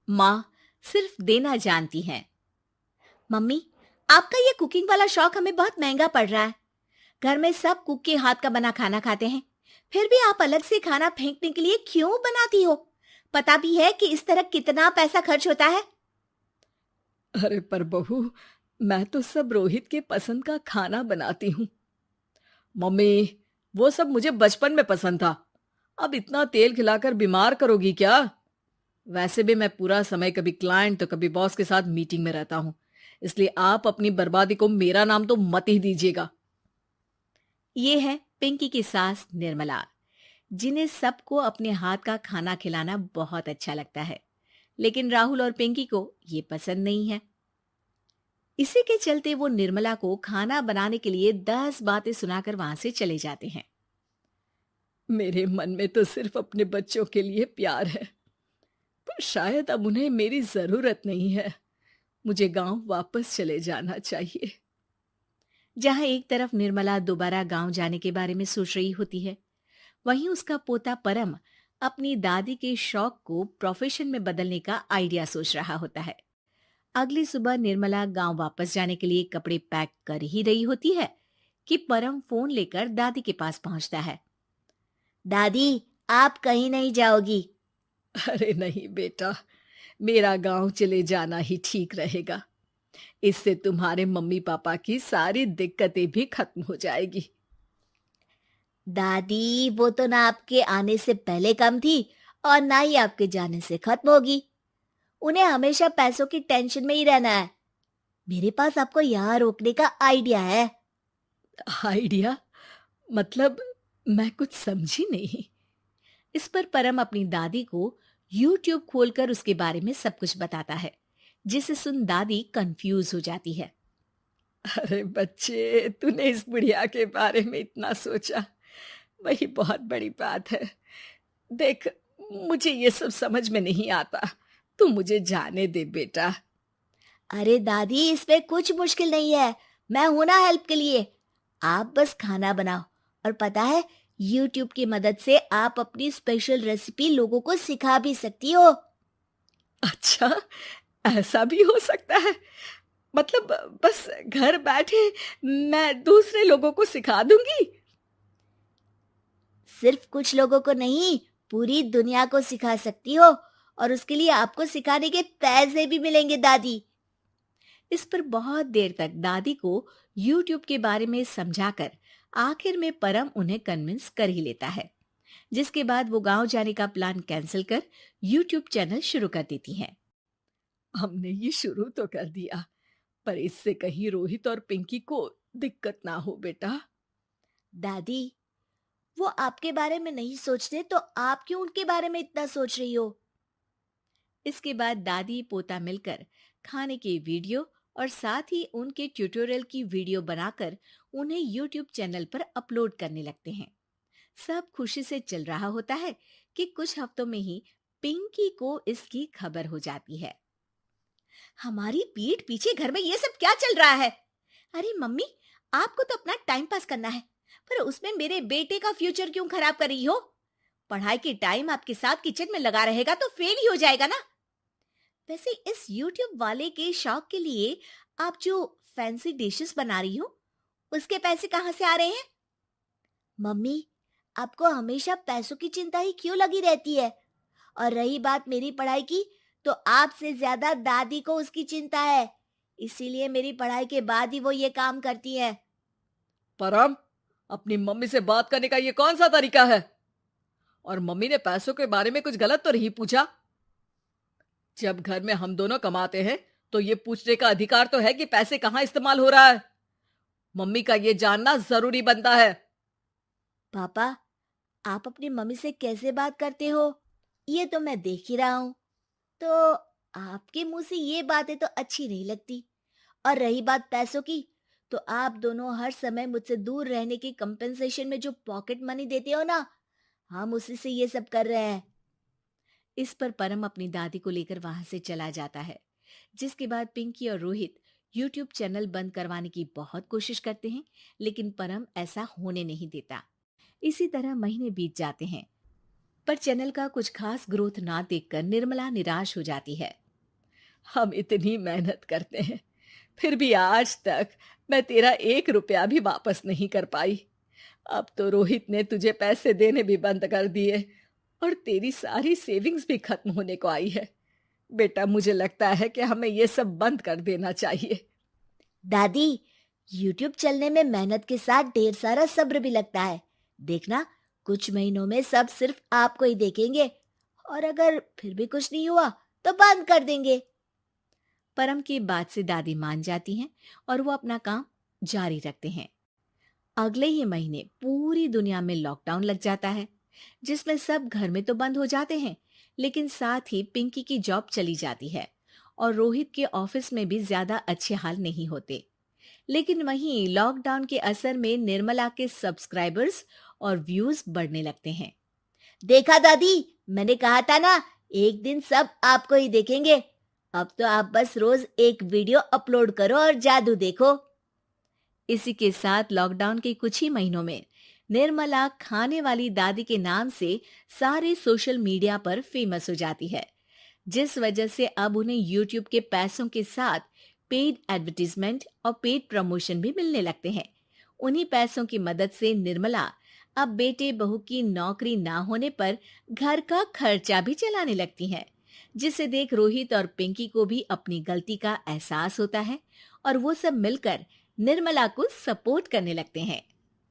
माँ सिर्फ देना जानती हैं। मम्मी, आपका ये कुकिंग वाला शौक हमें बहुत महंगा पड़ रहा है। घर में सब कुक के हाथ का बना खाना खाते हैं, फिर भी आप अलग से खाना फेंकने के लिए क्यों बनाती हो? पता भी है कि इस तरह कितना पैसा खर्च होता है। अरे पर बहू, मैं तो सब रोहित के पसंद का खाना बनाती हूँ। मम्मी, वो सब मुझे बचपन में पसंद था। अब इतना तेल खिलाकर बीमार करोगी क्या? वैसे भी मैं पूरा समय कभी क्लाइंट तो कभी बॉस के साथ मीटिंग में रहता हूँ। इसलिए आप अपनी बर्बादी को मेरा नाम तो मत ही दीजिएगा। ये है पिंकी की सास निर्मला, जिन्हें सबको अपने हाथ का खाना खिलाना बहुत अच्छा लगता है, लेकिन राहुल और पिंकी को ये पसंद नहीं है। इसी के चलते वो निर्मला को खाना बनाने के लिए 10 बातें सुनाकर वहां से चले जाते हैं। मेरे मन में तो सिर्फ अपने बच्चों के लिए प्यार है, पर शायद अब उन्हें मेरी जरूरत नहीं है। मुझे गांव वापस चले जाना चाहिए। जहां एक तरफ निर्मला दोबारा गांव जाने के बारे में सोच रही होती है, वहीं उसका पोता परम अपनी दादी के शौक को प्रोफेशन में बदलने का आइडिया सोच रहा होता है। अगली सुबह निर्मला गांव वापस जाने के लिए कपड़े पैक कर ही रही होती है कि परम फोन लेकर दादी के पास पहुंचता है। दादी, आप कहीं नहीं जाओगी? अरे नहीं बेटा, मेरा गांव चले जाना ही ठीक रहेगा। इससे तुम्हारे मम्मी पापा की सारी दिक्कतें भी खत्म हो जाएगी। दादी, वो तो ना आपके आने से पहले कम थी और ना ही आपके जाने से खत्म होगी। उन्हें हमेशा पैसों की टेंशन में ही रहना है। मेरे पास आपको यहाँ रोकने का आइडिया है। आइडिया? मतलब मैं कुछ समझी नहीं। इस पर परम अपनी दादी को YouTube खोलकर उसके बारे में सब कुछ बताता है, जिसे सुन दादी कंफ्यूज हो जाती है। अरे बच्चे, तूने इस बुढ़िया के बारे में इतना सोचा, वही बहुत बड़ी बात है। देख, मुझे ये सब समझ में नहीं आता। तू मुझे जाने दे बेटा। अरे दादी, इसमें कुछ मुश्किल नहीं है। मैं हूं ना हेल्प के लिए। आप बस खाना बनाओ, और पता है, YouTube की मदद से आप अपनी स्पेशल रेसिपी लोगों को सिखा भी सकती हो। अच्छा, ऐसा भी हो सकता है? मतलब बस घर बैठे मैं दूसरे लोगों को सिखा दूंगी? सिर्फ कुछ लोगों को नहीं, पूरी दुनिया को सिखा सकती हो, और उसके लिए आपको सिखाने के पैसे भी मिलेंगे दादी। इस पर बहुत देर तक दादी को YouTube के बारे में समझाकर आखिर में परम उन्हें कन्विंस कर ही लेता है, जिसके बाद वो गांव जाने का प्लान कैंसिल कर YouTube चैनल शुरू कर देती हैं। हमने ये शुरू तो कर दिया, पर इससे कहीं रोहित और पिंकी को दिक्कत ना हो बेटा। दादी, वो आपके बारे में नहीं सोचते तो आप क्यों उनके बारे में इतना सोच रही हो? इसके बाद दादी पोता मिलकर खाने की वीडियो और साथ ही उनके ट्यूटोरियल की वीडियो बनाकर उन्हें YouTube चैनल पर अपलोड करने लगते हैं। सब खुशी से चल रहा होता है कि कुछ हफ्तों में ही पिंकी को इसकी खबर हो जाती है। हमारी पीठ पीछे घर में ये सब क्या चल रहा है? अरे मम्मी, आपको तो अपना टाइम पास करना है, पर उसमें मेरे बेटे का फ्यूचर क्यों खराब कर रही हो? पढ़ाई के टाइम आपके साथ किचन में लगा रहेगा तो फेल ही हो जाएगा ना। वैसे इस YouTube वाले के शौक के लिए आप जो फैंसी डिशेस बना रही हो, उसके पैसे कहाँ से आ रहे हैं? मम्मी, आपको हमेशा पैसों की चिंता ही क्यों लगी रहती है? और रही बात मेरी पढ़ाई की, तो आपसे ज्यादा दादी को उसकी चिंता है। इसीलिए मेरी पढ़ाई के बाद ही वो ये काम करती है। परम, अपनी मम्मी से बात करने का ये कौन सा तरीका है? और मम्मी ने पैसों के बारे में कुछ गलत तो नहीं पूछा? जब घर में हम दोनों कमाते हैं, तो ये पूछने का अधिकार तो है कि पैसे कहाँ इस्तेमाल हो रहा है। मम्मी का ये जानना जरूरी बनता है। पापा, आप अपनी मम्मी से कैसे बात करते हो, ये तो मैं देख ही रहा हूँ। तो आपके मुंह से ये बातें तो अच्छी नहीं लगती। और रही बात पैसों की, तो आप दोनों हर समय मुझसे दूर रहने की कंपेंसेशन में जो पॉकेट मनी देते हो ना, हम उसी से ये सब कर रहे हैं। इस पर परम अपनी दादी को लेकर वहां से चला जाता है, जिसके बाद पिंकी और रोहित YouTube चैनल बंद करवाने की बहुत कोशिश करते हैं, लेकिन परम ऐसा होने नहीं देता। इसी तरह महीने बीत जाते हैं। पर चैनल का कुछ खास ग्रोथ ना देखकर निर्मला निराश हो जाती है। हम इतनी मेहनत करते हैं, फिर भी आज तक मैं तेरा 1 रुपया भी वापस नहीं कर पाई। अब तो रोहित ने तुझे पैसे देने भी बंद कर दिए और तेरी सारी सेविंग्स भी खत्म होने को आई है। बेटा, मुझे लगता है कि हमें ये सब बंद कर देना चाहिए। दादी, यूट्यूब चलने में मेहनत के साथ ढेर सारा सब्र भी लगता है। देखना, कुछ महीनों में सब सिर्फ आपको ही देखेंगे, और अगर फिर भी कुछ नहीं हुआ तो बंद कर देंगे। परम की बात से दादी मान जाती हैं और वो अपना काम जारी रखते हैं। अगले ही महीने पूरी दुनिया में लॉकडाउन लग जाता है, जिसमें सब घर में तो बंद हो जाते हैं, लेकिन साथ ही पिंकी की जॉब चली जाती है और रोहित के ऑफिस में भी ज्यादा अच्छे हाल नहीं होते। लेकिन वहीं लॉकडाउन के असर में निर्मला के सब्सक्राइबर्स और व्यूज बढ़ने लगते हैं। देखा दादी, मैंने कहा था ना, एक दिन सब आपको ही देखेंगे। अब तो आप बस रोज एक वीडियो अपलोड करो और जादू देखो। इसी के साथ लॉकडाउन के कुछ ही महीनों में निर्मला खाने वाली दादी के नाम से सारे सोशल मीडिया पर फेमस हो जाती है, जिस वजह से अब उन्हें यूट्यूब के पैसों के साथ पेड एडवर्टीजमेंट और पेड प्रमोशन भी मिलने लगते हैं। उन्हीं पैसों की मदद से निर्मला अब बेटे बहू की नौकरी ना होने पर घर का खर्चा भी चलाने लगती हैं, जिसे देख रोहित और पिंकी को भी अपनी गलती का एहसास होता है और वो सब मिलकर निर्मला को सपोर्ट करने लगते हैं।